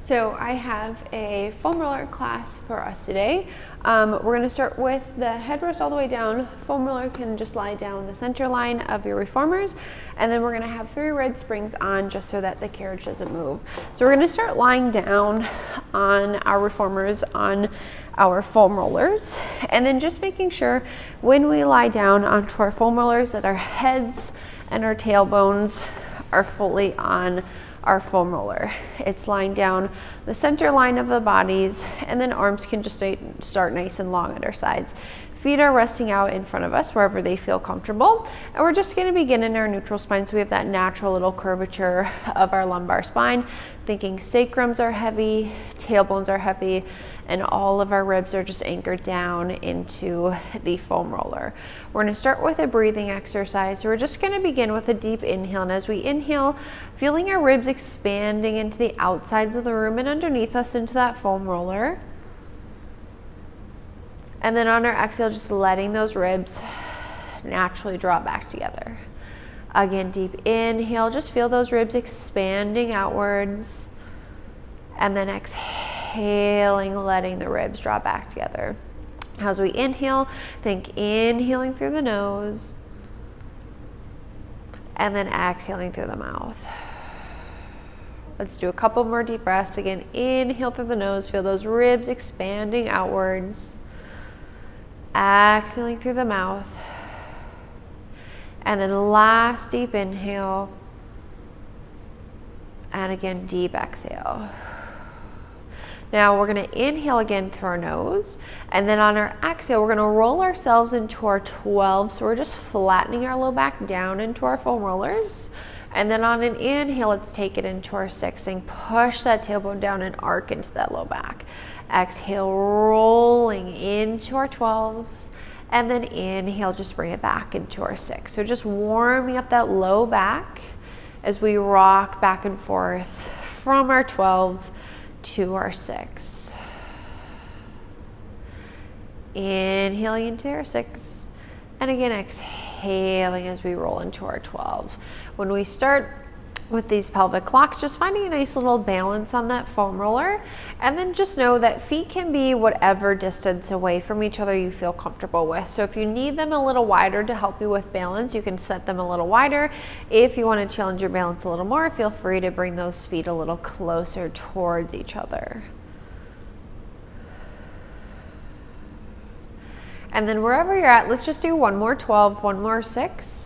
So I have a foam roller class for us today. We're going to start with the headrest all the way down. Foam roller can just lie down the center line of your reformers, and then we're going to have 3 red springs on just so that the carriage doesn't move. So we're going to start lying down on our reformers on our foam rollers, and then just making sure when we lie down onto our foam rollers that our heads and our tailbones are fully on our foam roller. It's lying down the center line of the bodies, and then arms can just start nice and long at our sides. Feet are resting out in front of us wherever they feel comfortable, and we're just going to begin in our neutral spine, so we have that natural little curvature of our lumbar spine, thinking sacrums are heavy, tailbones are heavy, and all of our ribs are just anchored down into the foam roller. We're going to start with a breathing exercise. So we're just going to begin with a deep inhale, and as we inhale, feeling our ribs expanding into the outsides of the room and underneath us into that foam roller. And then on our exhale, just letting those ribs naturally drop back together. Again, deep inhale, just feel those ribs expanding outwards. And then exhaling, letting the ribs drop back together. As we inhale, think inhaling through the nose. And then exhaling through the mouth. Let's do a couple more deep breaths. Again, inhale through the nose, feel those ribs expanding outwards. Exhaling through the mouth. And then last deep inhale. And again, deep exhale. Now we're going to inhale again through our nose. And then on our exhale, we're going to roll ourselves into our 12. So we're just flattening our low back down into our foam rollers. And then on an inhale, let's take it into our 6 and push that tailbone down and arc into that low back. Exhale, rolling into our 12s, and then inhale, just bring it back into our 6. So just warming up that low back as we rock back and forth from our 12 to our 6. Inhaling into our 6, and again exhaling as we roll into our 12. When we start with these pelvic locks, just finding a nice little balance on that foam roller, and then just know that feet can be whatever distance away from each other you feel comfortable with. So if you need them a little wider to help you with balance, you can set them a little wider. If you want to challenge your balance a little more, feel free to bring those feet a little closer towards each other. And then wherever you're at, let's just do one more 12, one more 6.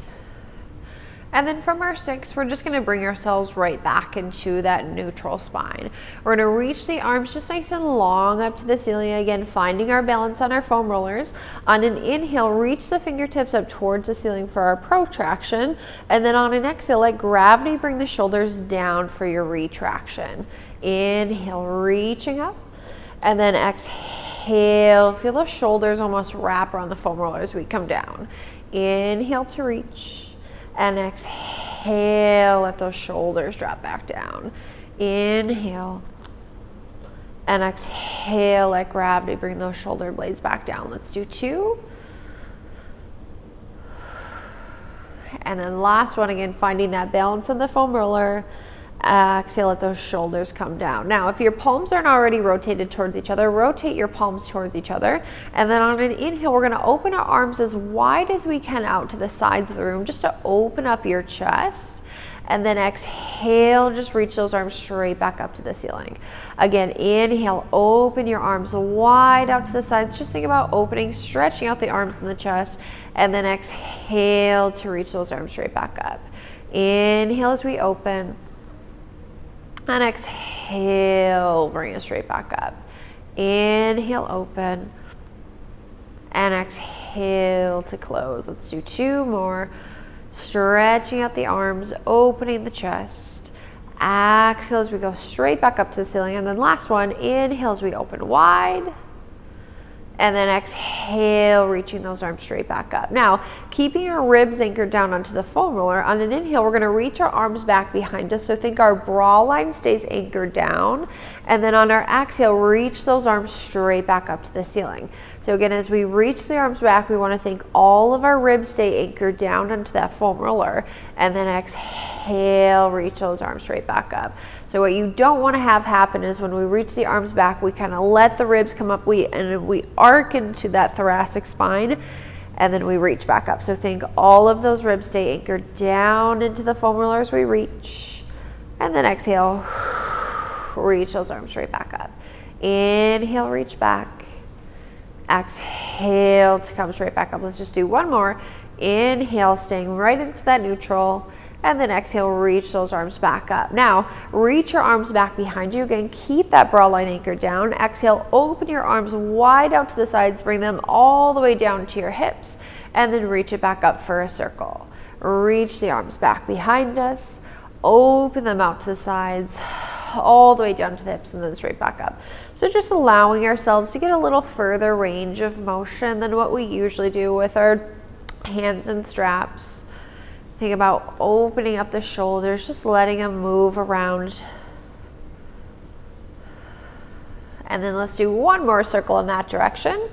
And then from our 6, we're just going to bring ourselves right back into that neutral spine. We're going to reach the arms just nice and long up to the ceiling. Again, finding our balance on our foam rollers. On an inhale, reach the fingertips up towards the ceiling for our protraction. And then on an exhale, let gravity bring the shoulders down for your retraction. Inhale, reaching up. And then exhale, feel the shoulders almost wrap around the foam roller as we come down. Inhale to reach. And exhale, let those shoulders drop back down. Inhale. And exhale, let gravity bring those shoulder blades back down. Let's do 2. And then last one, again, finding that balance on the foam roller. Exhale, let those shoulders come down. Now, if your palms aren't already rotated towards each other, rotate your palms towards each other. And then on an inhale, we're going to open our arms as wide as we can out to the sides of the room, just to open up your chest. And then exhale, just reach those arms straight back up to the ceiling. Again, inhale, open your arms wide out to the sides. Just think about opening, stretching out the arms and the chest. And then exhale to reach those arms straight back up. Inhale as we open. And exhale, bring it straight back up. Inhale, open. And exhale to close. Let's do 2 more. Stretching out the arms, opening the chest. Exhale as we go straight back up to the ceiling. And then last one, inhale as we open wide. And then exhale, reaching those arms straight back up. Now, keeping our ribs anchored down onto the foam roller, on an inhale, we're gonna reach our arms back behind us. So think our bra line stays anchored down. And then on our exhale, reach those arms straight back up to the ceiling. So again, as we reach the arms back, we wanna think all of our ribs stay anchored down onto that foam roller. And then exhale, reach those arms straight back up. So what you don't wanna have happen is when we reach the arms back, we kind of let the ribs come up, and we arc into that thoracic spine, and then we reach back up. So think all of those ribs stay anchored down into the foam roller as we reach, and then exhale, reach those arms straight back up. Inhale, reach back. Exhale to come straight back up. Let's just do one more. Inhale, staying right into that neutral. And then exhale, reach those arms back up. Now, reach your arms back behind you. Again, keep that bra line anchored down. Exhale, open your arms wide out to the sides. Bring them all the way down to your hips. And then reach it back up for a circle. Reach the arms back behind us. Open them out to the sides, all the way down to the hips, and then straight back up. So just allowing ourselves to get a little further range of motion than what we usually do with our hands and straps. Think about opening up the shoulders, just letting them move around. And then let's do one more circle in that direction.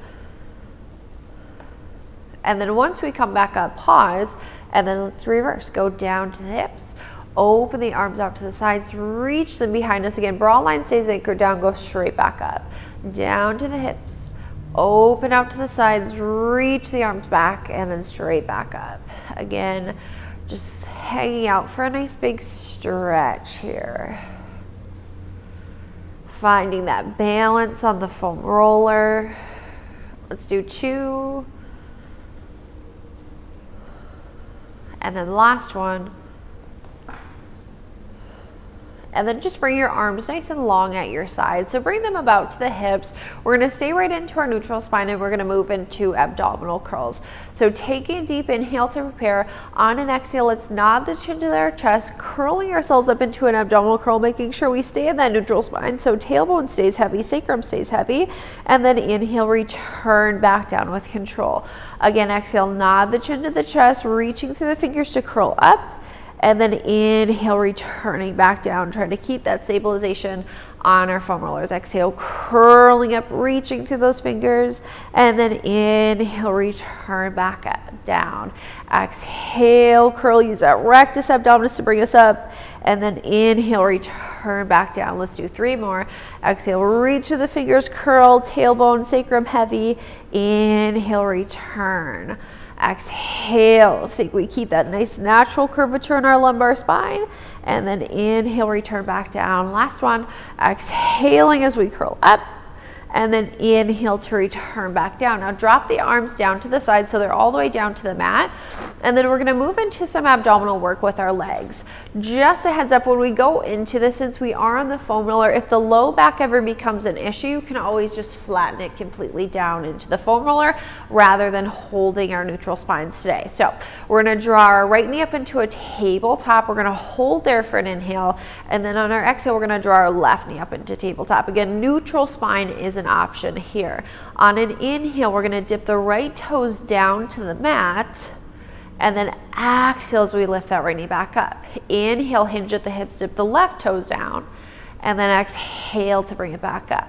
And then once we come back up, pause, and then let's reverse. Go down to the hips, open the arms out to the sides, reach them behind us. Again, bra line stays anchored down, go straight back up. Down to the hips, open out to the sides, reach the arms back, and then straight back up. Again, just hanging out for a nice big stretch here. Finding that balance on the foam roller. Let's do 2. And then last one. And then just bring your arms nice and long at your sides. So bring them about to the hips. We're gonna stay right into our neutral spine, and we're gonna move into abdominal curls. So taking a deep inhale to prepare. On an exhale, let's nod the chin to our chest, curling ourselves up into an abdominal curl, making sure we stay in that neutral spine. So tailbone stays heavy, sacrum stays heavy. And then inhale, return back down with control. Again, exhale, nod the chin to the chest, reaching through the fingers to curl up. And then inhale, returning back down, trying to keep that stabilization on our foam rollers. Exhale, curling up, reaching through those fingers. And then inhale, return back down. Exhale, curl, use that rectus abdominis to bring us up. And then inhale, return back down. Let's do 3 more. Exhale, reach through the fingers, curl, tailbone, sacrum heavy. Inhale, return. Exhale, I think we keep that nice natural curvature in our lumbar spine. And then inhale, return back down. Last one, exhaling as we curl up. And then inhale to return back down. Now drop the arms down to the side so they're all the way down to the mat. And then we're gonna move into some abdominal work with our legs. Just a heads up, when we go into this, since we are on the foam roller, if the low back ever becomes an issue, you can always just flatten it completely down into the foam roller rather than holding our neutral spines today. So we're gonna draw our right knee up into a tabletop. We're gonna hold there for an inhale. And then on our exhale, we're gonna draw our left knee up into tabletop. Again, neutral spine is an option here. On an inhale, we're gonna dip the right toes down to the mat, and then exhale as we lift that right knee back up. Inhale, hinge at the hips, dip the left toes down, and then exhale to bring it back up.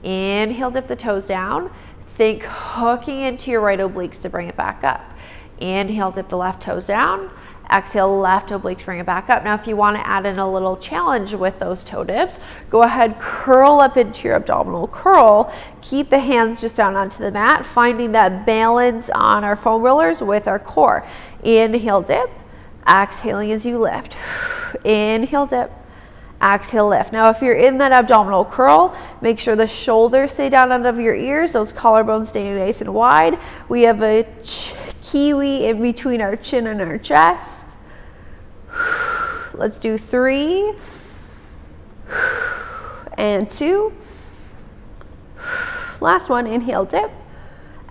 Inhale, dip the toes down, think hooking into your right obliques to bring it back up. Inhale, dip the left toes down, exhale, left obliques, bring it back up. Now, if you want to add in a little challenge with those toe dips, go ahead, curl up into your abdominal curl. Keep the hands just down onto the mat, finding that balance on our foam rollers with our core. Inhale, dip, exhaling as you lift. Inhale, dip, exhale, lift. Now, if you're in that abdominal curl, make sure the shoulders stay down out of your ears, those collarbones stay nice and wide. We have a kiwi in between our chin and our chest. Let's do 3 and 2. Last one, inhale, dip,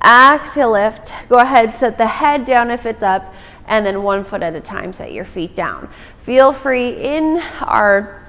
exhale, lift. Go ahead, set the head down if it's up, and then 1 foot at a time, set your feet down. Feel free in our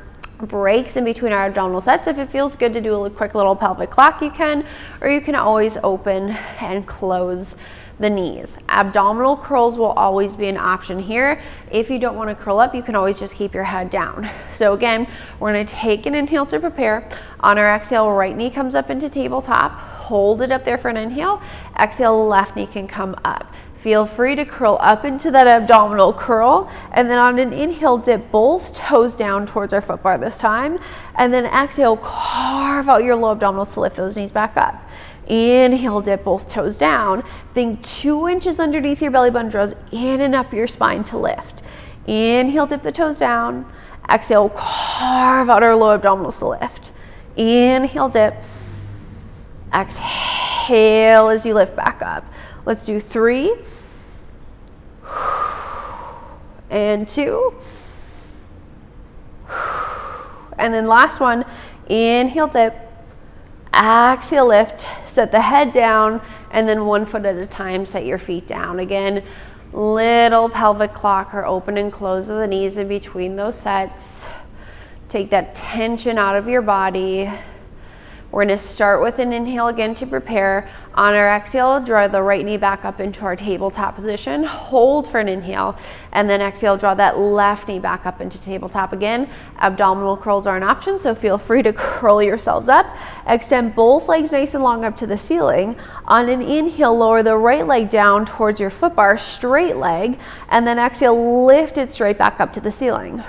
breaks in between our abdominal sets. If it feels good to do a quick little pelvic clock, you can, or you can always open and close the knees. Abdominal curls will always be an option here. If you don't want to curl up, you can always just keep your head down. So again, we're going to take an inhale to prepare. On our exhale, right knee comes up into tabletop. Hold it up there for an inhale. Exhale, left knee can come up. Feel free to curl up into that abdominal curl, and then on an inhale, dip both toes down towards our foot bar this time, and then exhale, carve out your low abdominals to lift those knees back up. Inhale, dip both toes down. Think 2 inches underneath your belly button draws in and up your spine to lift. Inhale, dip the toes down. Exhale, carve out our low abdominals to lift. Inhale, dip. Exhale as you lift back up. Let's do 3 and 2. And then last one, inhale, dip. Exhale, lift, set the head down, and then 1 foot at a time, set your feet down. Again, little pelvic clock or open and close of the knees in between those sets. Take that tension out of your body. We're going to start with an inhale again to prepare. On our exhale, draw the right knee back up into our tabletop position. Hold for an inhale, and then exhale, draw that left knee back up into tabletop again. Abdominal curls are an option, so feel free to curl yourselves up. Extend both legs nice and long up to the ceiling. On an inhale, lower the right leg down towards your foot bar, straight leg, and then exhale, lift it straight back up to the ceiling.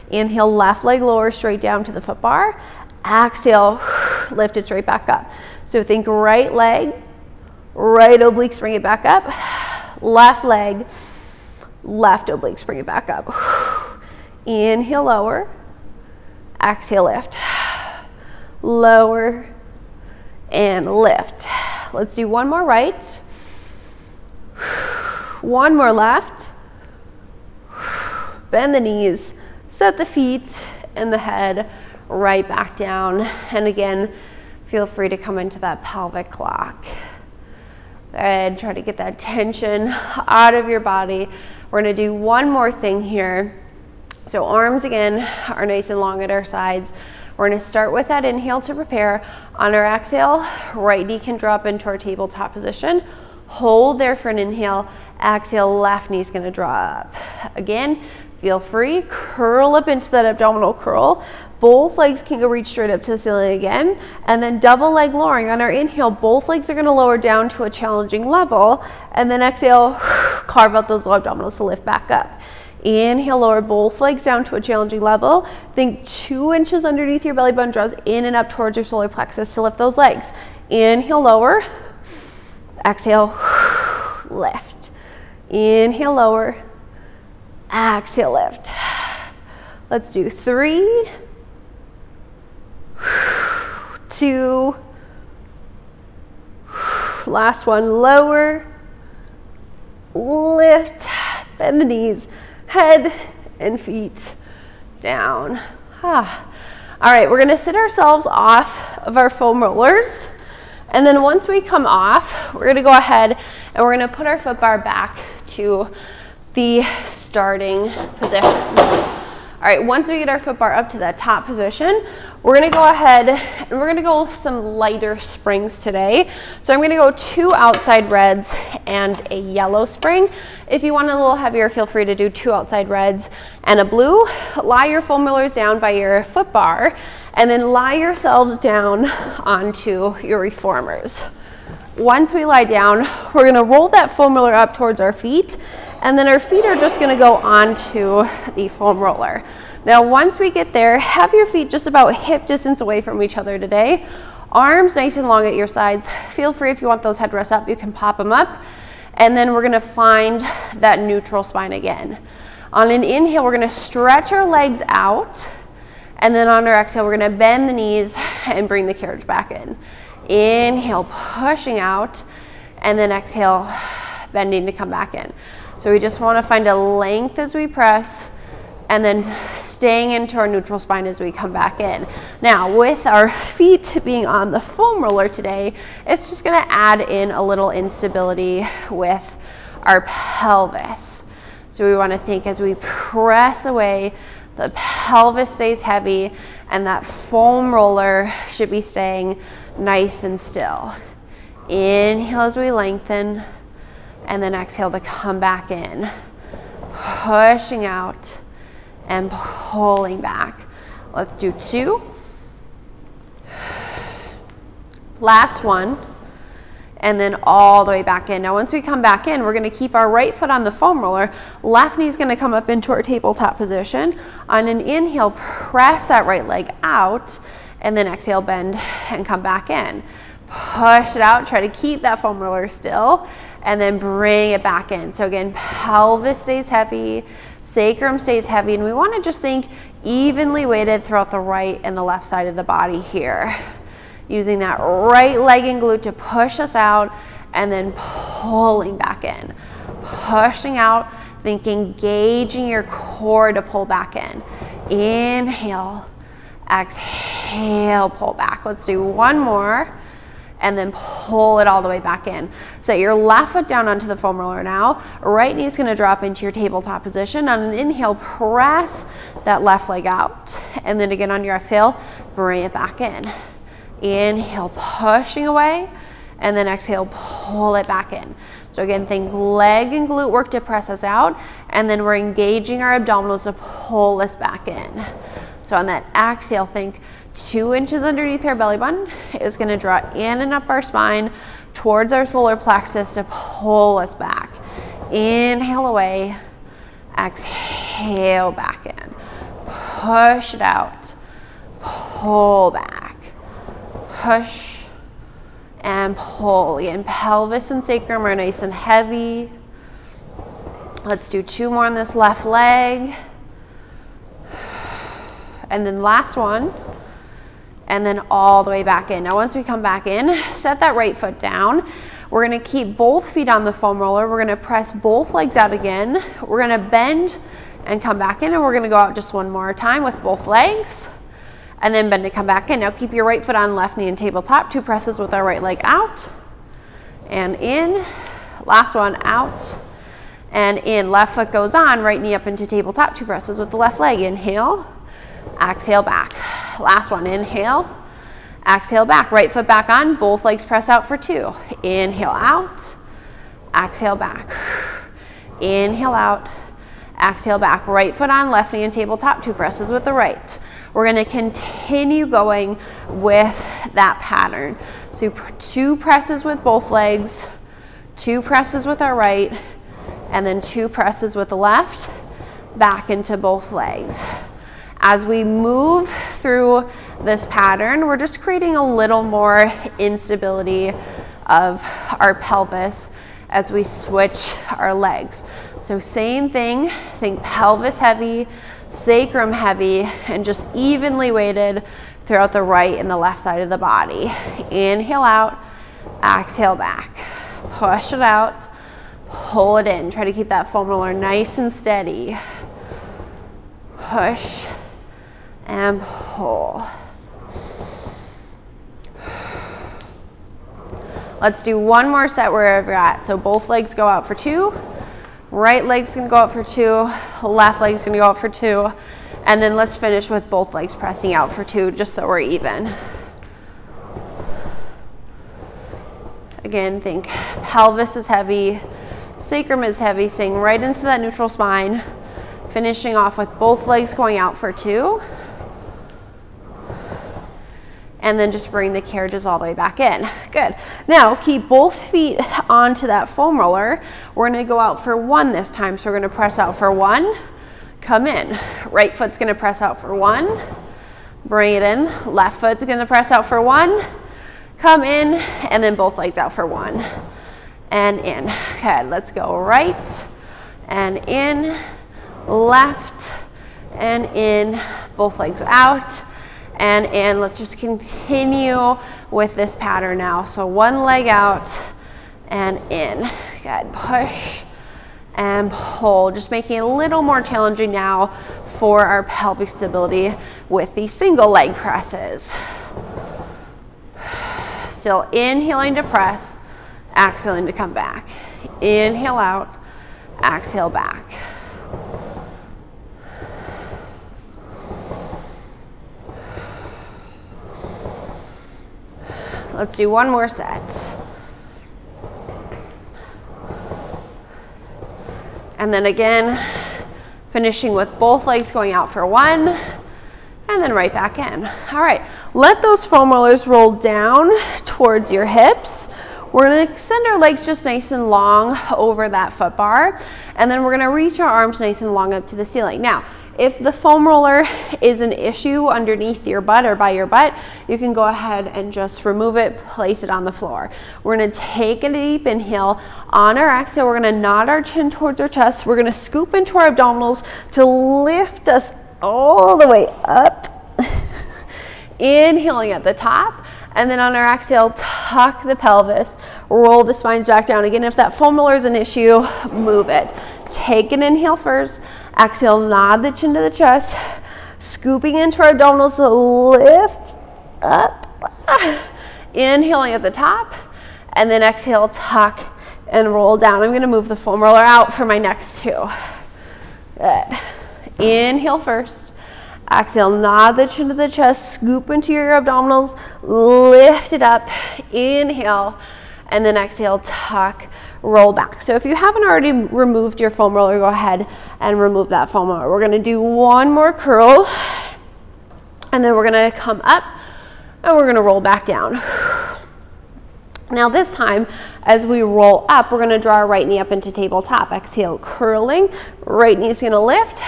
Inhale, left leg lower straight down to the foot bar. Exhale, lift it straight back up. So think right leg, right oblique, bring it back up. Left leg, left oblique, bring it back up. Inhale, lower. Exhale, lift. Lower and lift. Let's do one more right. One more left. Bend the knees, set the feet and the head right back down. And again, feel free to come into that pelvic clock. Good. Try to get that tension out of your body. We're going to do one more thing here. So arms again are nice and long at our sides. We're going to start with that inhale to prepare. On our exhale, right knee can drop into our tabletop position. Hold there for an inhale. Exhale, left knee's going to draw up. Again, feel free, curl up into that abdominal curl. Both legs can go reach straight up to the ceiling again. And then double leg lowering. On our inhale, both legs are going to lower down to a challenging level. And then exhale, carve out those low abdominals to lift back up. Inhale, lower both legs down to a challenging level. Think 2 inches underneath your belly button draws in and up towards your solar plexus to lift those legs. Inhale, lower. Exhale, lift. Inhale, lower. Exhale, lift. Let's do 3, 2, last one, lower, lift, bend the knees, head and feet down. All right, we're gonna sit ourselves off of our foam rollers. And then once we come off, we're gonna go ahead and we're gonna put our foot bar back to the starting position. All right, once we get our foot bar up to that top position, we're gonna go ahead and we're gonna go with some lighter springs today. So I'm gonna go 2 outside reds and a yellow spring. If you want a little heavier, feel free to do 2 outside reds and a blue. Lie your foam rollers down by your foot bar and then lie yourselves down onto your reformers. Once we lie down, we're gonna roll that foam roller up towards our feet, and then our feet are just gonna go onto the foam roller. Now, once we get there, have your feet just about hip distance away from each other today. Arms nice and long at your sides. Feel free, if you want those headrests up, you can pop them up. And then we're gonna find that neutral spine again. On an inhale, we're gonna stretch our legs out. And then on our exhale, we're gonna bend the knees and bring the carriage back in. Inhale, pushing out, and then exhale, bending to come back in. So we just want to find a length as we press, and then staying into our neutral spine as we come back in. Now, with our feet being on the foam roller today, it's just going to add in a little instability with our pelvis. So we want to think as we press away The pelvis stays heavy, and that foam roller should be staying nice and still. Inhale as we lengthen, and then exhale to come back in. Pushing out and pulling back. Let's do 2. Last one. And then all the way back in. Now once we come back in, we're going to keep our right foot on the foam roller. Left knee is going to come up into our tabletop position. On an inhale, press that right leg out, and then exhale, bend, and come back in. Push it out, try to keep that foam roller still, and then bring it back in. So again, pelvis stays heavy, sacrum stays heavy, and we want to just think evenly weighted throughout the right and the left side of the body here. Using that right leg and glute to push us out, and then pulling back in. Pushing out, think engaging your core to pull back in. Inhale, exhale, pull back. Let's do one more, and then pull it all the way back in. Set your left foot down onto the foam roller now. Right knee is going to drop into your tabletop position. On an inhale, press that left leg out, and then again on your exhale, bring it back in. Inhale, pushing away, and then exhale, pull it back in. So again, think leg and glute work to press us out, and then we're engaging our abdominals to pull us back in. So on that exhale, think 2 inches underneath our belly button is going to draw in and up our spine towards our solar plexus to pull us back. Inhale away, exhale back in. Push it out, pull back. Push and pull. Again, pelvis and sacrum are nice and heavy. Let's do 2 more on this left leg. And then last one. And then all the way back in. Now once we come back in, set that right foot down. We're going to keep both feet on the foam roller. We're going to press both legs out again. We're going to bend and come back in, and we're going to go out just one more time with both legs. And then bend to come back in. Now keep your right foot on, left knee and tabletop. 2 presses with our right leg out and in. Last one, out and in. Left foot goes on, right knee up into tabletop. 2 presses with the left leg. Inhale, exhale back. Last one, inhale, exhale back. Right foot back on, both legs press out for 2. Inhale out, exhale back. Inhale out, exhale back. Right foot on, left knee and tabletop. 2 presses with the right. We're going to continue going with that pattern. So 2 presses with both legs, 2 presses with our right, and then 2 presses with the left, back into both legs. As we move through this pattern, we're just creating a little more instability of our pelvis as we switch our legs. So same thing, think pelvis heavy, sacrum heavy, and just evenly weighted throughout the right and the left side of the body. Inhale out, exhale back. Push it out, pull it in. Try to keep that foam roller nice and steady. Push and pull. Let's do one more set wherever you're at. So both legs go out for 2. Right leg's gonna go out for 2, left leg's gonna go out for 2, and then let's finish with both legs pressing out for 2, just so we're even. Again, think pelvis is heavy, sacrum is heavy, staying right into that neutral spine, finishing off with both legs going out for 2. And then just bring the carriages all the way back in. Good. Now keep both feet onto that foam roller. We're gonna go out for 1 this time. So we're gonna press out for 1, come in. Right foot's gonna press out for 1, bring it in. Left foot's gonna press out for 1, come in, and then both legs out for 1 and in. Good, let's go right and in, left and in, both legs out and in. Let's just continue with this pattern now. So 1 leg out and in. Good, push and pull. Just making it a little more challenging now for our pelvic stability with the single leg presses. Still inhaling to press, exhaling to come back. Inhale out, exhale back. Let's do one more set. And then again, finishing with both legs going out for one, and then right back in. All right, let those foam rollers roll down towards your hips. We're gonna extend our legs just nice and long over that foot bar, and then we're gonna reach our arms nice and long up to the ceiling. Now, if the foam roller is an issue underneath your butt or by your butt, you can go ahead and just remove it, place it on the floor. We're gonna take a deep inhale. On our exhale, we're gonna nod our chin towards our chest. We're gonna scoop into our abdominals to lift us all the way up. Inhaling at the top. And then on our exhale, tuck the pelvis, roll the spines back down. Again, if that foam roller is an issue, move it. Take an inhale first. Exhale, nod the chin to the chest. Scooping into our abdominals to lift up. Inhaling at the top. And then exhale, tuck and roll down. I'm gonna move the foam roller out for my next two. Good. Inhale first. Exhale, nod the chin to the chest, scoop into your abdominals, lift it up, inhale, and then exhale, tuck, roll back. So if you haven't already removed your foam roller, go ahead and remove that foam roller. We're gonna do one more curl, and then we're gonna come up, and we're gonna roll back down. Now this time, as we roll up, we're gonna draw our right knee up into tabletop. Exhale, curling, right knee's gonna lift.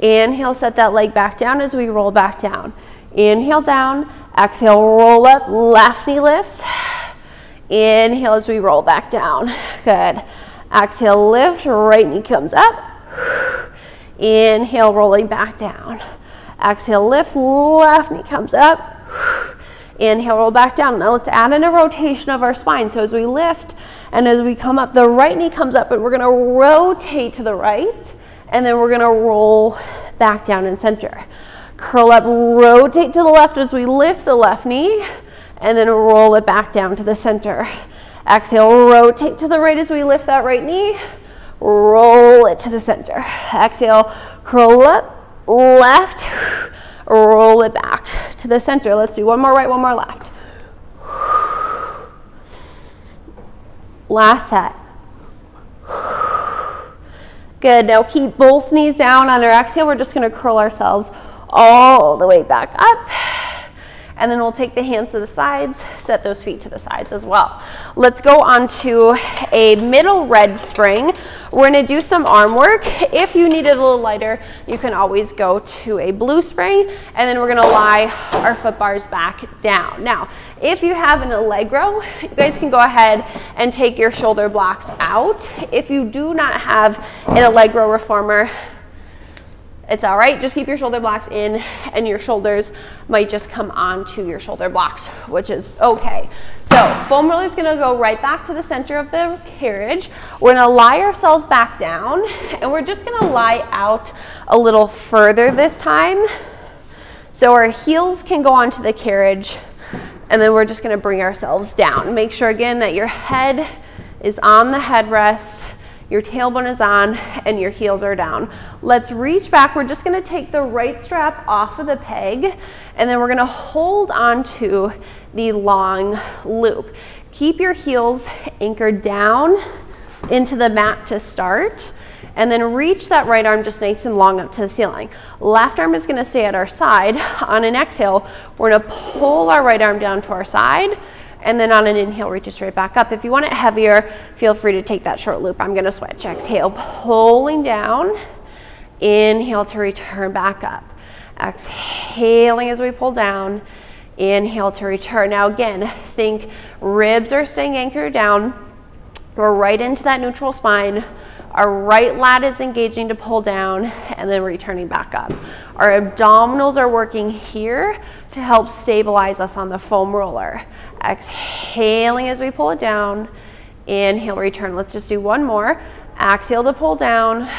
Inhale, set that leg back down as we roll back down. Inhale down, exhale, roll up, left knee lifts. Inhale as we roll back down. Good. Exhale, lift, right knee comes up. Inhale, rolling back down. Exhale, lift, left knee comes up. Inhale, roll back down. Now let's add in a rotation of our spine. So as we lift and as we come up, the right knee comes up and we're gonna rotate to the right. And then we're gonna roll back down and center. Curl up, rotate to the left as we lift the left knee, and then roll it back down to the center. Exhale, rotate to the right as we lift that right knee, roll it to the center. Exhale, curl up, left, roll it back to the center. Let's do one more right, one more left. Last set. Good, now keep both knees down. On our exhale, we're just gonna curl ourselves all the way back up. And then we'll take the hands to the sides, set those feet to the sides as well. Let's go on to a middle red spring. We're gonna do some arm work. If you need it a little lighter, you can always go to a blue spring, and then we're gonna lie our foot bars back down. Now, if you have an Allegro, you guys can go ahead and take your shoulder blocks out. If you do not have an Allegro reformer, it's all right, just keep your shoulder blocks in and your shoulders might just come onto your shoulder blocks, which is okay. So foam roller is gonna go right back to the center of the carriage. We're gonna lie ourselves back down and we're just gonna lie out a little further this time. So our heels can go onto the carriage and then we're just gonna bring ourselves down. Make sure again that your head is on the headrest, your tailbone is on, and your heels are down. Let's reach back. We're just gonna take the right strap off of the peg, and then we're gonna hold onto the long loop. Keep your heels anchored down into the mat to start, and then reach that right arm just nice and long up to the ceiling. Left arm is gonna stay at our side. On an exhale, we're gonna pull our right arm down to our side, and then on an inhale, reach it straight back up. If you want it heavier, feel free to take that short loop. I'm gonna switch. Exhale, pulling down. Inhale to return back up. Exhaling as we pull down. Inhale to return. Now again, think ribs are staying anchored down. We're right into that neutral spine. Our right lat is engaging to pull down and then returning back up. Our abdominals are working here to help stabilize us on the foam roller. Exhaling as we pull it down. Inhale, return. Let's just do one more. Exhale to pull down.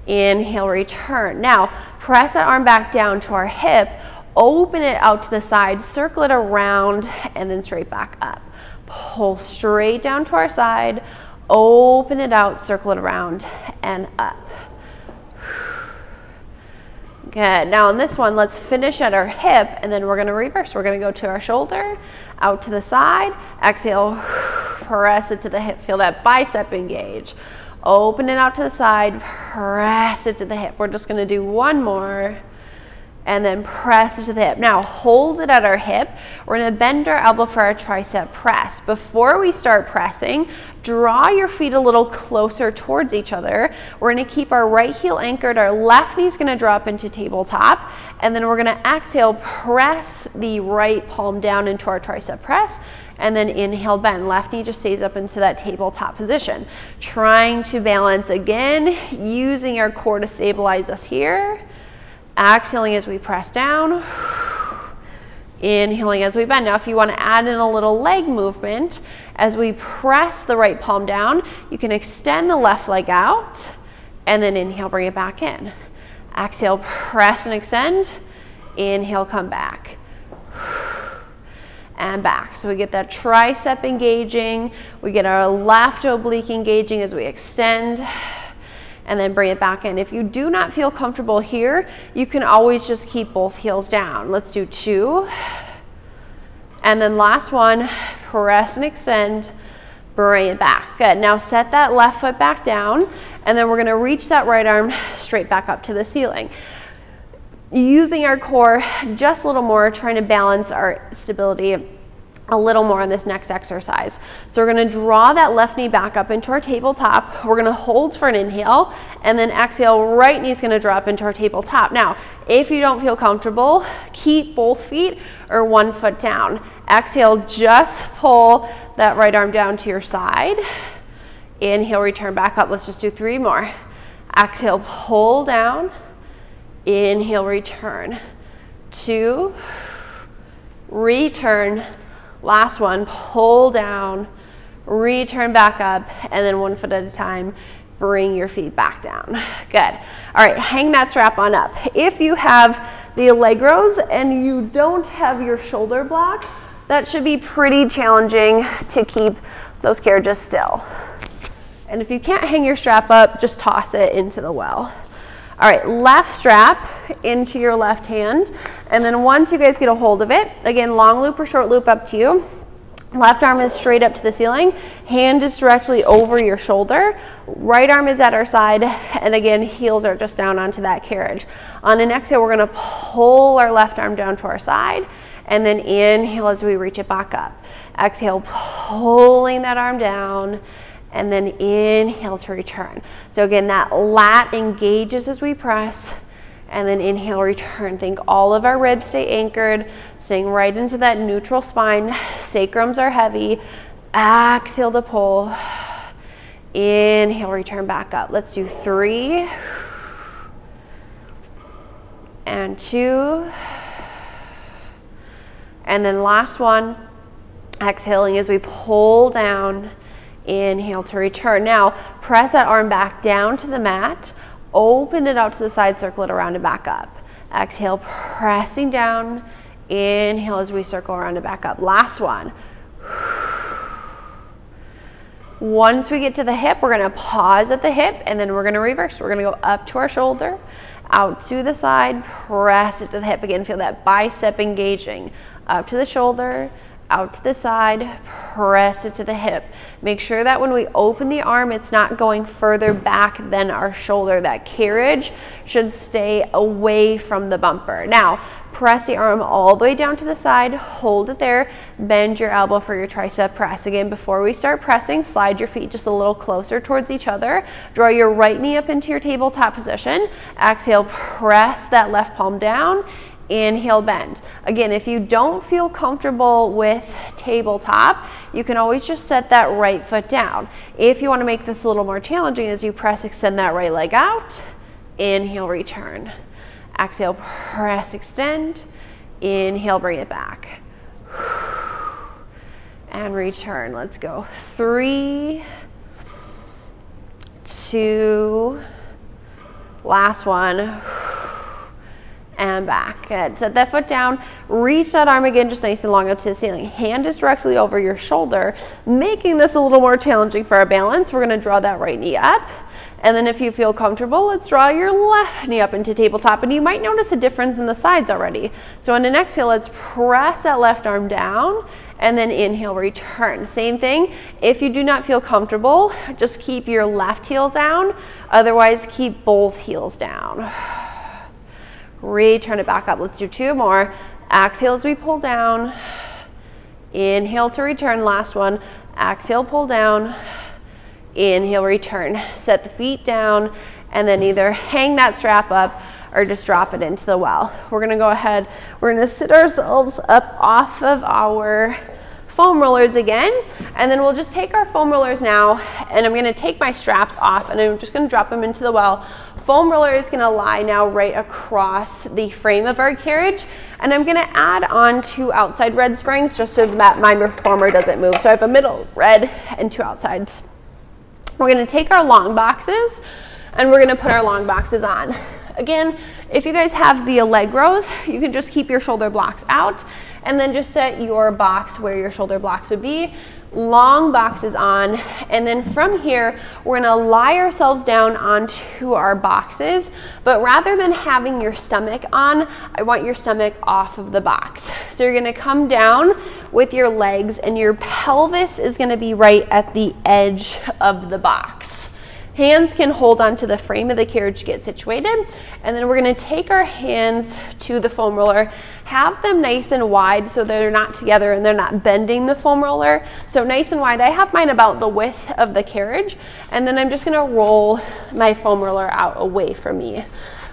Inhale, return. Now, press that arm back down to our hip. Open it out to the side, circle it around, and then straight back up. Pull straight down to our side. Open it out, circle it around, and up. Good. Now on this one, let's finish at our hip, and then we're gonna reverse. We're gonna go to our shoulder, out to the side, exhale, press it to the hip. Feel that bicep engage. Open it out to the side, press it to the hip. We're just gonna do one more, and then press it to the hip. Now hold it at our hip. We're gonna bend our elbow for our tricep press. Before we start pressing, draw your feet a little closer towards each other. We're gonna keep our right heel anchored, our left knee's gonna drop into tabletop, and then we're gonna exhale, press the right palm down into our tricep press, and then inhale, bend. Left knee just stays up into that tabletop position. Trying to balance again, using our core to stabilize us here. Exhaling as we press down, inhaling as we bend. Now if you want to add in a little leg movement, as we press the right palm down, you can extend the left leg out, and then inhale, bring it back in. Exhale, press and extend, inhale, come back, and back. So we get that tricep engaging, we get our left oblique engaging as we extend, and then bring it back in. If you do not feel comfortable here, you can always just keep both heels down. Let's do 2. And then last one, press and extend, bring it back. Good. Now set that left foot back down, and then we're gonna reach that right arm straight back up to the ceiling. Using our core just a little more, trying to balance our stability a little more on this next exercise. So we're gonna draw that left knee back up into our tabletop. We're gonna hold for an inhale, and then exhale, right knee's gonna drop into our tabletop. Now, if you don't feel comfortable, keep both feet or one foot down. Exhale, just pull that right arm down to your side. Inhale, return back up. Let's just do 3 more. Exhale, pull down. Inhale, return. 2, return. Last one, pull down, return back up, and then 1 foot at a time, bring your feet back down. Good. All right, hang that strap on up. If you have the Allegros and you don't have your shoulder block, that should be pretty challenging to keep those carriages still. And if you can't hang your strap up, just toss it into the well. All right, left strap into your left hand, and then once you guys get a hold of it, again, long loop or short loop, up to you. Left arm is straight up to the ceiling, hand is directly over your shoulder, right arm is at our side, and again, heels are just down onto that carriage. On an exhale, we're gonna pull our left arm down to our side, and then inhale as we reach it back up. Exhale, pulling that arm down, and then inhale to return. So again, that lat engages as we press, and then inhale, return. Think all of our ribs stay anchored, staying right into that neutral spine. Sacrums are heavy. Exhale to pull. Inhale, return back up. Let's do 3, and 2, and then last one. Exhaling as we pull down. Inhale to return. Now, press that arm back down to the mat, open it out to the side, circle it around and back up. Exhale, pressing down. Inhale as we circle around and back up. Last one. Once we get to the hip, we're gonna pause at the hip, and then we're gonna reverse. We're gonna go up to our shoulder, out to the side, press it to the hip. Again, feel that bicep engaging. Up to the shoulder, out to the side, press it to the hip. Make sure that when we open the arm, it's not going further back than our shoulder. That carriage should stay away from the bumper. Now, press the arm all the way down to the side, hold it there, bend your elbow for your tricep press. Again, before we start pressing, slide your feet just a little closer towards each other. Draw your right knee up into your tabletop position. Exhale, press that left palm down. Inhale, bend. Again, if you don't feel comfortable with tabletop, you can always just set that right foot down. If you want to make this a little more challenging, as you press, extend that right leg out. Inhale, return. Exhale, press, extend. Inhale, bring it back. And return. Let's go. 3, 2, last one. and back. Good. Set that foot down, reach that arm again, just nice and long up to the ceiling. Hand is directly over your shoulder, making this a little more challenging for our balance. We're gonna draw that right knee up. And then if you feel comfortable, let's draw your left knee up into tabletop. And you might notice a difference in the sides already. So on an exhale, let's press that left arm down, and then inhale, return. Same thing. If you do not feel comfortable, just keep your left heel down. Otherwise, keep both heels down. Return it back up. Let's do 2 more. Exhale as we pull down. Inhale to return. Last one. Exhale, pull down. Inhale, return. Set the feet down, and then either hang that strap up or just drop it into the well. We're gonna go ahead, we're gonna sit ourselves up off of our foam rollers again, and then we'll just take our foam rollers now, and I'm gonna take my straps off, and I'm just gonna drop them into the well. Foam roller is gonna lie now right across the frame of our carriage, and I'm gonna add on 2 outside red springs just so that my reformer doesn't move. So I have a middle red and 2 outsides. We're gonna take our long boxes, and we're gonna put our long boxes on. Again, if you guys have the Allegros, you can just keep your shoulder blocks out, and then just set your box where your shoulder blocks would be. Long boxes on, and then from here, we're gonna lie ourselves down onto our boxes, but rather than having your stomach on, I want your stomach off of the box. So you're gonna come down with your legs, and your pelvis is gonna be right at the edge of the box. Hands can hold onto the frame of the carriage to get situated, and then we're gonna take our hands to the foam roller, have them nice and wide so they're not together and they're not bending the foam roller. So nice and wide. I have mine about the width of the carriage, and then I'm just gonna roll my foam roller out away from me.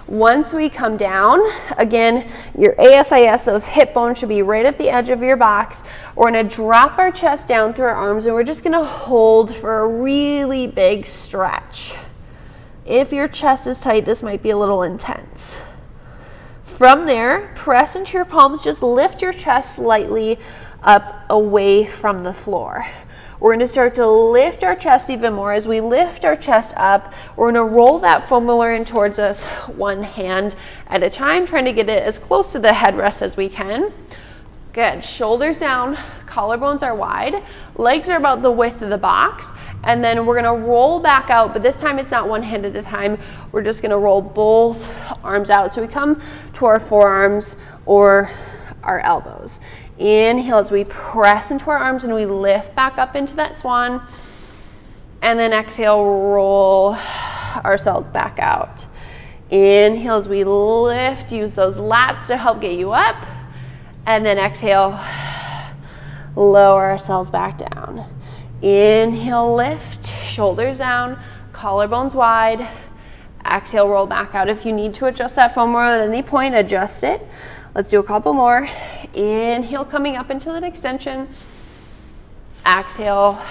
Once we come down, again, your ASIS, those hip bones should be right at the edge of your box. We're gonna drop our chest down through our arms, and we're just gonna hold for a really big stretch. If your chest is tight, this might be a little intense. From there, press into your palms, just lift your chest slightly up away from the floor. We're gonna start to lift our chest even more. As we lift our chest up, we're gonna roll that foam roller in towards us, 1 hand at a time, trying to get it as close to the headrest as we can. Good, shoulders down, collarbones are wide, legs are about the width of the box, and then we're gonna roll back out, but this time it's not 1 hand at a time. We're just gonna roll both arms out. So we come to our forearms or our elbows. Inhale as we press into our arms, and we lift back up into that swan. And then exhale, roll ourselves back out. Inhale as we lift, use those lats to help get you up. And then exhale, lower ourselves back down. Inhale, lift, shoulders down, collarbones wide. Exhale, roll back out. If you need to adjust that foam roller at any point, adjust it. Let's do a couple more. Inhale, coming up into that extension. Exhale,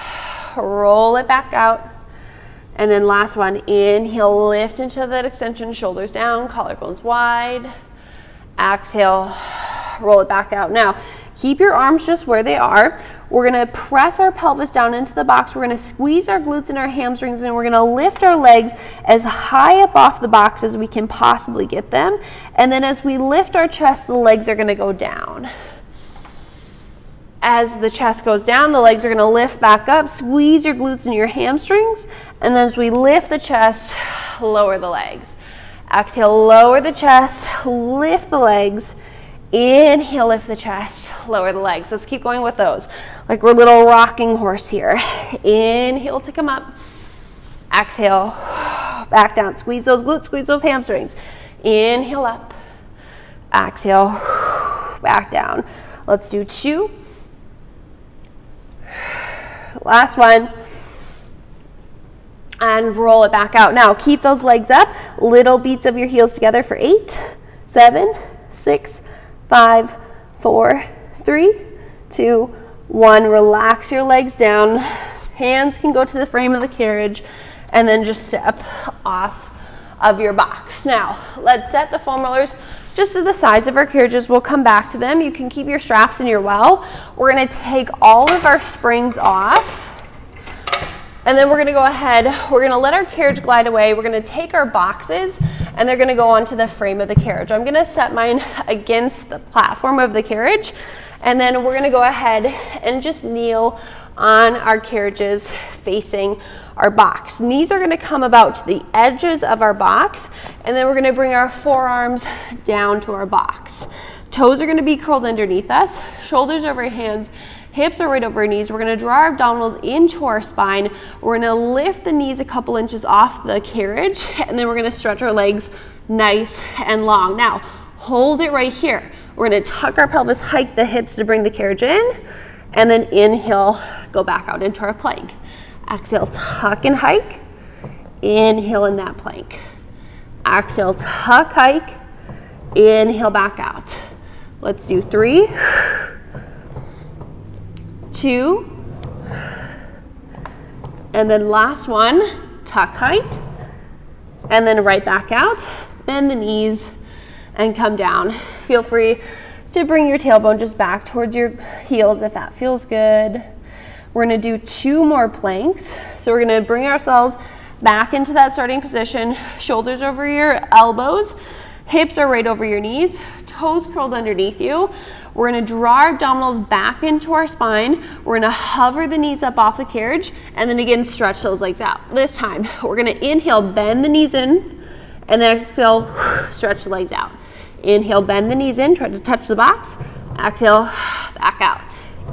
roll it back out. And then last one, inhale, lift into that extension, shoulders down, collarbones wide. Exhale, roll it back out. Now, keep your arms just where they are. We're gonna press our pelvis down into the box. We're gonna squeeze our glutes and our hamstrings, and we're gonna lift our legs as high up off the box as we can possibly get them. And then as we lift our chest, the legs are gonna go down. As the chest goes down, the legs are gonna lift back up. Squeeze your glutes and your hamstrings. And then as we lift the chest, lower the legs. Exhale, lower the chest, lift the legs. Inhale, lift the chest, lower the legs. Let's keep going with those. Like we're a little rocking horse here. Inhale to come up. Exhale, back down. Squeeze those glutes, squeeze those hamstrings. Inhale up. Exhale, back down. Let's do 2. Last one. And roll it back out. Now keep those legs up. Little beats of your heels together for 8, 7, 6, 5, 4, 3, 2, 1. Relax your legs down. Hands can go to the frame of the carriage, and then just step off of your box. Now, let's set the foam rollers just to the sides of our carriages. We'll come back to them. You can keep your straps in your well. We're gonna take all of our springs off. And then we're gonna go ahead, we're gonna let our carriage glide away. We're gonna take our boxes and they're gonna go onto the frame of the carriage. I'm gonna set mine against the platform of the carriage. And then we're gonna go ahead and just kneel on our carriages facing our box. Knees are gonna come about to the edges of our box, and then we're gonna bring our forearms down to our box. Toes are gonna be curled underneath us, shoulders over your hands, hips are right over our knees. We're gonna draw our abdominals into our spine. We're gonna lift the knees a couple inches off the carriage, and then we're gonna stretch our legs nice and long. Now, hold it right here. We're gonna tuck our pelvis, hike the hips to bring the carriage in, and then inhale, go back out into our plank. Exhale, tuck and hike. Inhale in that plank. Exhale, tuck, hike. Inhale, back out. Let's do 3, 2, and then last one, tuck, hike, and then right back out. Bend the knees and come down. Feel free to bring your tailbone just back towards your heels if that feels good. We're gonna do 2 more planks. So we're gonna bring ourselves back into that starting position, shoulders over your elbows, hips are right over your knees, toes curled underneath you. We're gonna draw our abdominals back into our spine. We're gonna hover the knees up off the carriage, and then again, stretch those legs out. This time, we're gonna inhale, bend the knees in, and then exhale, stretch the legs out. Inhale, bend the knees in, try to touch the box. Exhale, back out.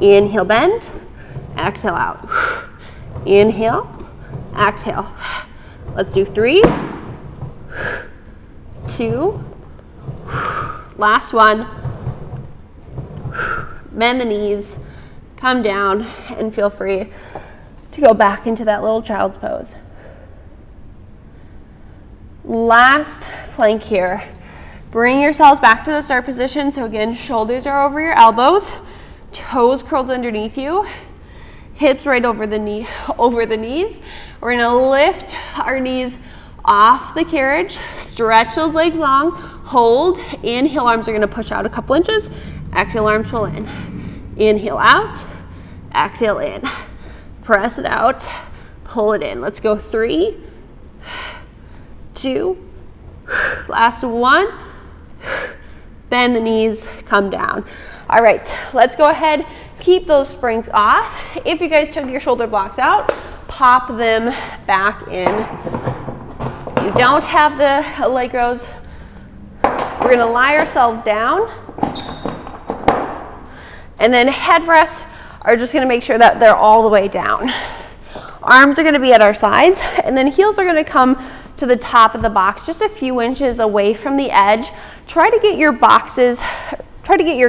Inhale, bend, exhale out. Inhale, exhale. Let's do 3, 2, last one. Bend the knees, come down, and feel free to go back into that little child's pose. Last plank here. Bring yourselves back to the start position. So again, shoulders are over your elbows, toes curled underneath you, hips right over the knees. We're gonna lift our knees off the carriage, stretch those legs long, hold, inhale, arms are gonna push out a couple inches, exhale, arms pull in. Inhale out, exhale in. Press it out, pull it in. Let's go 3, 2, last one. Bend the knees, come down. All right, let's go ahead, keep those springs off. If you guys took your shoulder blocks out, pop them back in. If you don't have the leg rows, we're gonna lie ourselves down. And then head rests are just gonna make sure that they're all the way down. Arms are gonna be at our sides, and then heels are gonna come to the top of the box, just a few inches away from the edge. Try to get your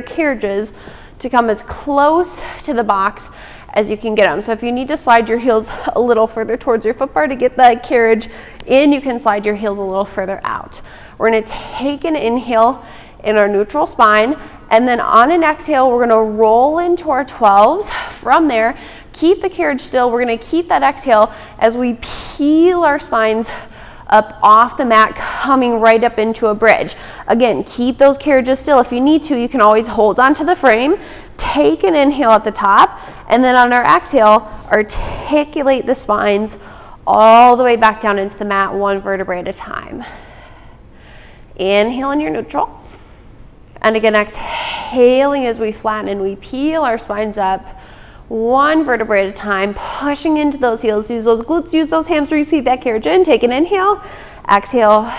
carriages to come as close to the box as you can get them. So if you need to slide your heels a little further towards your foot bar to get that carriage in, you can slide your heels a little further out. We're gonna take an inhale in our neutral spine, and then on an exhale, we're gonna roll into our 12s. From there, keep the carriage still. We're gonna keep that exhale as we peel our spines up off the mat, coming right up into a bridge. Again, keep those carriages still. If you need to, you can always hold onto the frame, take an inhale at the top, and then on our exhale, articulate the spines all the way back down into the mat, 1 vertebrae at a time. Inhale in your neutral. And again, exhaling as we flatten and we peel our spines up 1 vertebrae at a time, pushing into those heels. Use those glutes, use those hamstrings, keep that carriage in. Take an inhale, exhale,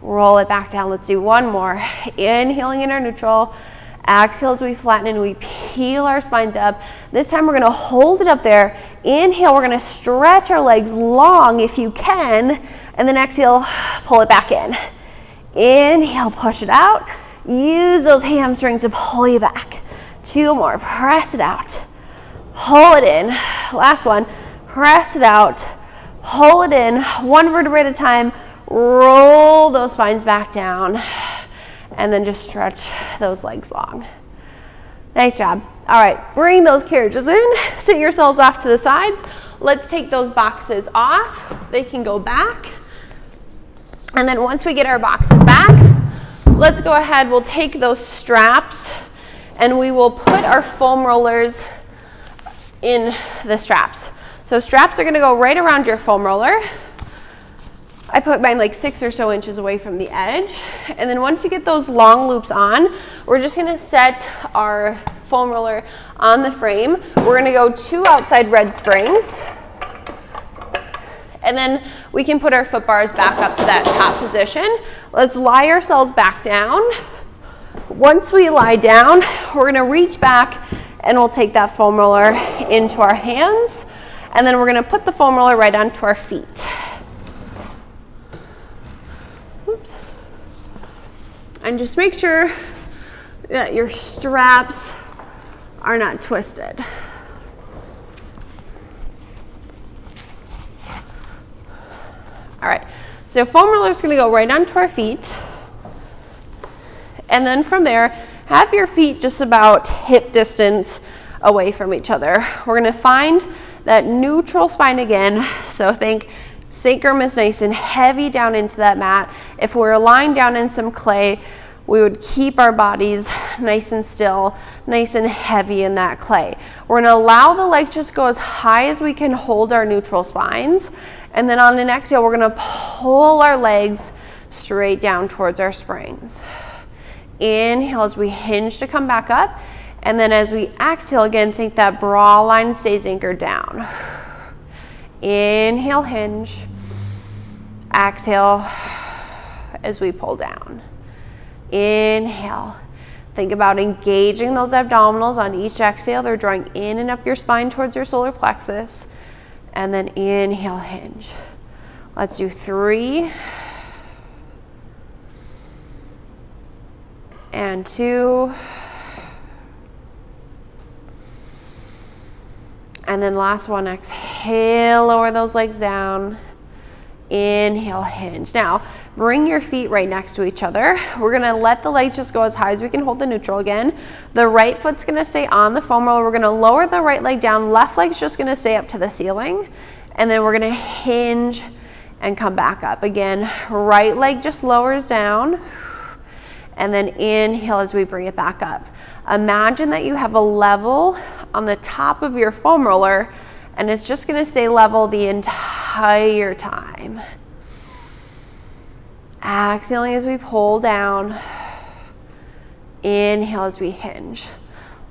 roll it back down. Let's do 1 more. Inhaling in our neutral, exhale as we flatten and we peel our spines up. This time we're gonna hold it up there. Inhale, we're gonna stretch our legs long if you can, and then exhale, pull it back in. Inhale, push it out. Use those hamstrings to pull you back. 2 more, press it out, pull it in. Last one, press it out, pull it in, 1 vertebrae at a time, roll those spines back down, and then just stretch those legs long. Nice job. All right, bring those carriages in, sit yourselves off to the sides. Let's take those boxes off. They can go back. And then once we get our boxes back, let's go ahead, we'll take those straps and we will put our foam rollers in the straps. So straps are gonna go right around your foam roller. I put mine like 6 or so inches away from the edge. And then once you get those long loops on, we're just gonna set our foam roller on the frame. We're gonna go 2 outside red springs. And then we can put our foot bars back up to that top position. Let's lie ourselves back down. Once we lie down, we're gonna reach back and we'll take that foam roller into our hands. And then we're gonna put the foam roller right onto our feet. Oops. And just make sure that your straps are not twisted. All right, so foam roller is gonna go right onto our feet. And then from there, have your feet just about hip distance away from each other. We're gonna find that neutral spine again. So think sacrum is nice and heavy down into that mat. If we're lying down in some clay, we would keep our bodies nice and still, nice and heavy in that clay. We're gonna allow the legs just go as high as we can hold our neutral spines. And then on an exhale, we're gonna pull our legs straight down towards our springs. Inhale as we hinge to come back up. And then as we exhale again, think that bra line stays anchored down. Inhale, hinge. Exhale as we pull down. Inhale. Think about engaging those abdominals on each exhale. They're drawing in and up your spine towards your solar plexus. And then inhale, hinge. Let's do 3. And 2. And then last one, exhale, lower those legs down. Inhale, hinge. Now, bring your feet right next to each other. We're gonna let the legs just go as high as we can hold the neutral again. The right foot's gonna stay on the foam roller. We're gonna lower the right leg down. Left leg's just gonna stay up to the ceiling. And then we're gonna hinge and come back up. Again, right leg just lowers down. And then inhale as we bring it back up. Imagine that you have a level on the top of your foam roller and it's just gonna stay level the entire time. Exhaling as we pull down. Inhale as we hinge.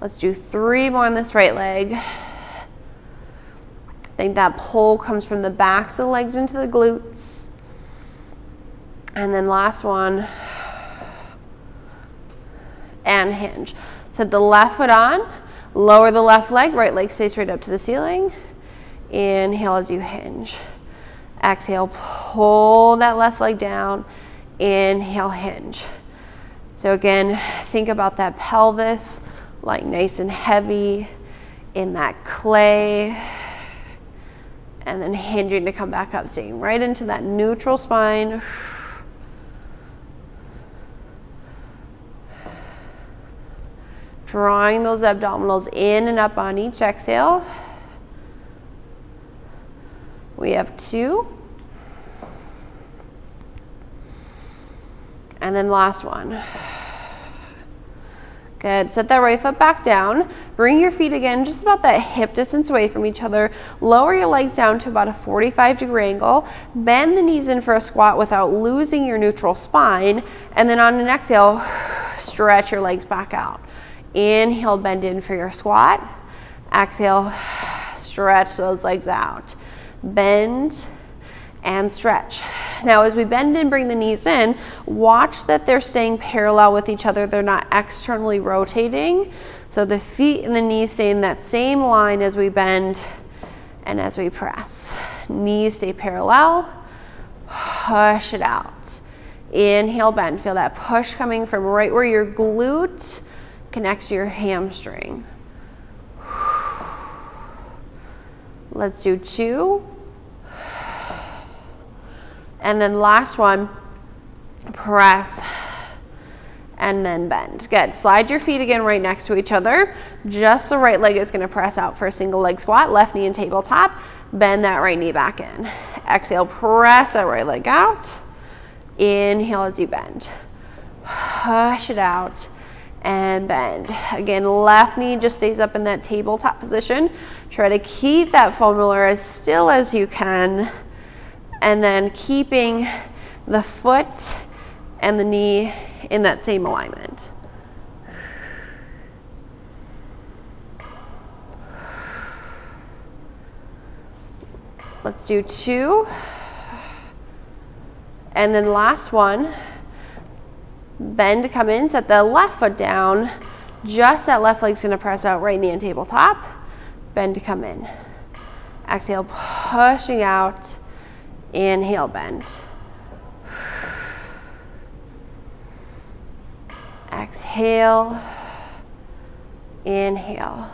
Let's do 3 more on this right leg. Think that pull comes from the backs of the legs into the glutes. And then last one. And hinge. Set the left foot on, lower the left leg, right leg stays straight up to the ceiling. Inhale as you hinge. Exhale, pull that left leg down. Inhale, hinge. So again, think about that pelvis, like nice and heavy in that clay. And then hinging to come back up, staying right into that neutral spine. Drawing those abdominals in and up on each exhale. We have 2. And then last one. Good, set that right foot back down. Bring your feet again just about that hip distance away from each other. Lower your legs down to about a 45-degree angle. Bend the knees in for a squat without losing your neutral spine. And then on an exhale, stretch your legs back out. Inhale, bend in for your squat. Exhale, stretch those legs out. Bend and stretch. Now as we bend and bring the knees in, watch that they're staying parallel with each other. They're not externally rotating. So the feet and the knees stay in that same line as we bend and as we press. Knees stay parallel. Push it out. Inhale, bend. Feel that push coming from right where your glute connects to your hamstring. Let's do 2. And then last one, press and then bend. Good. Slide your feet again right next to each other. Just the right leg is going to press out for a single leg squat. Left knee in tabletop. Bend that right knee back in. Exhale, press that right leg out. Inhale as you bend. Push it out. and bend. Again, left knee just stays up in that tabletop position. Try to keep that femur as still as you can, and then keeping the foot and the knee in that same alignment. Let's do 2. And then last one. Bend to come in, set the left foot down. Just that left leg's gonna press out, right knee on tabletop. Bend to come in. Exhale, pushing out. Inhale, bend. Exhale. Inhale.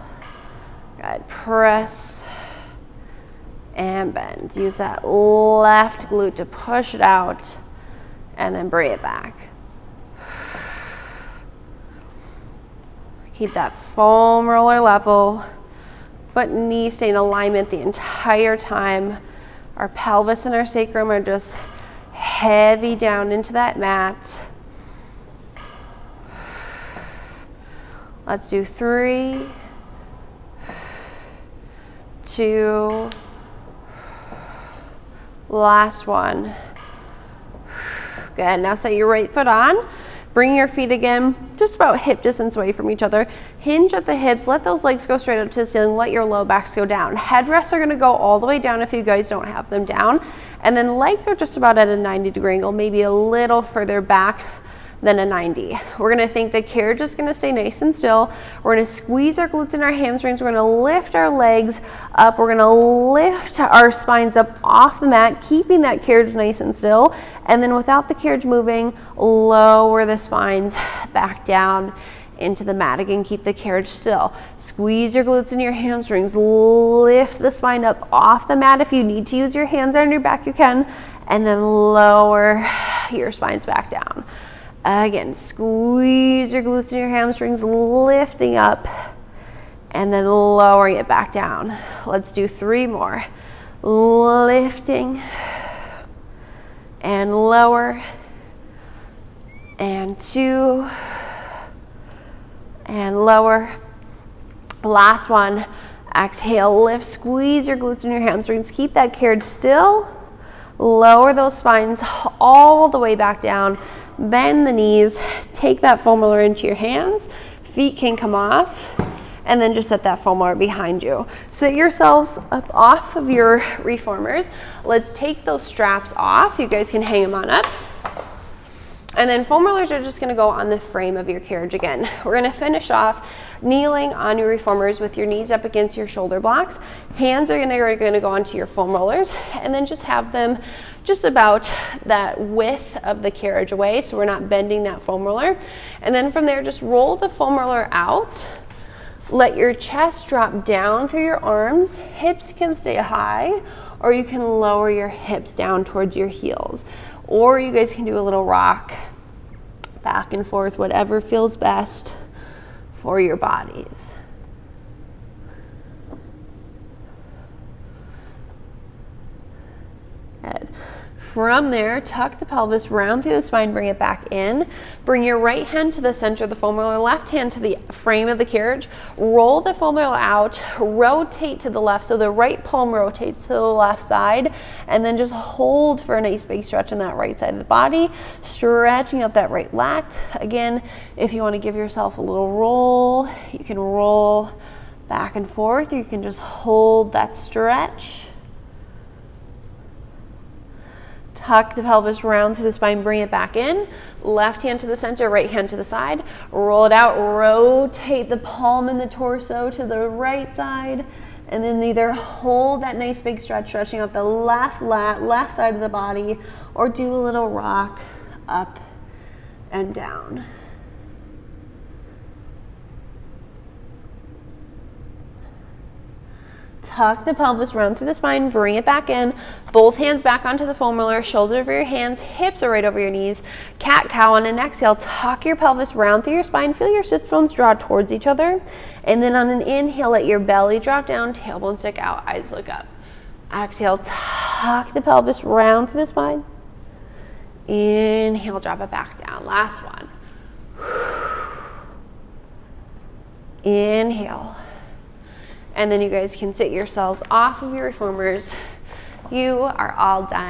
Good. Press and bend. Use that left glute to push it out and then bring it back. Keep that foam roller level. Foot and knee stay in alignment the entire time. Our pelvis and our sacrum are just heavy down into that mat. Let's do 3, 2, last one. Good, now set your right foot on. Bring your feet again, just about hip distance away from each other. Hinge at the hips, let those legs go straight up to the ceiling, let your low backs go down. Headrests are gonna go all the way down if you guys don't have them down. And then legs are just about at a 90-degree angle, maybe a little further back than a 90. We're gonna think the carriage is gonna stay nice and still. We're gonna squeeze our glutes and our hamstrings. We're gonna lift our legs up. We're gonna lift our spines up off the mat, keeping that carriage nice and still. And then without the carriage moving, lower the spines back down into the mat. Again, keep the carriage still. Squeeze your glutes and your hamstrings. Lift the spine up off the mat. If you need to use your hands on your back, you can. And then lower your spines back down. Again, squeeze your glutes and your hamstrings, lifting up, and then lowering it back down. Let's do 3 more. Lifting, and lower, and 2, and lower. Last one. Exhale, lift, squeeze your glutes and your hamstrings. Keep that carriage still. Lower those spines all the way back down. Bend the knees, take that foam roller into your hands, feet can come off, and then just set that foam roller behind you. Sit yourselves up off of your reformers. Let's take those straps off. You guys can hang them on up. And then foam rollers are just gonna go on the frame of your carriage again. We're gonna finish off kneeling on your reformers with your knees up against your shoulder blocks. Hands are gonna go onto your foam rollers, and then just have them just about that width of the carriage away, so we're not bending that foam roller. And then from there, just roll the foam roller out. Let your chest drop down through your arms. Hips can stay high, or you can lower your hips down towards your heels. Or you guys can do a little rock back and forth, whatever feels best for your bodies. Good. From there, tuck the pelvis, round through the spine, bring it back in. Bring your right hand to the center of the foam roller, left hand to the frame of the carriage. Roll the foam roller out, rotate to the left, so the right palm rotates to the left side, and then just hold for a nice big stretch on that right side of the body, stretching out that right lat. Again, if you want to give yourself a little roll, you can roll back and forth, or you can just hold that stretch. Tuck the pelvis round through the spine, bring it back in. Left hand to the center, right hand to the side. Roll it out, rotate the palm and the torso to the right side. And then either hold that nice big stretch, stretching out the left lat, left side of the body, or do a little rock up and down. Tuck the pelvis, round through the spine, bring it back in. Both hands back onto the foam roller, shoulders over your hands, hips are right over your knees. Cat cow on an exhale, tuck your pelvis round through your spine, feel your sit bones draw towards each other. And then on an inhale, let your belly drop down, tailbone stick out, eyes look up. Exhale, tuck the pelvis round through the spine. Inhale, drop it back down. Last one. Inhale. And then you guys can sit yourselves off of your reformers. You are all done.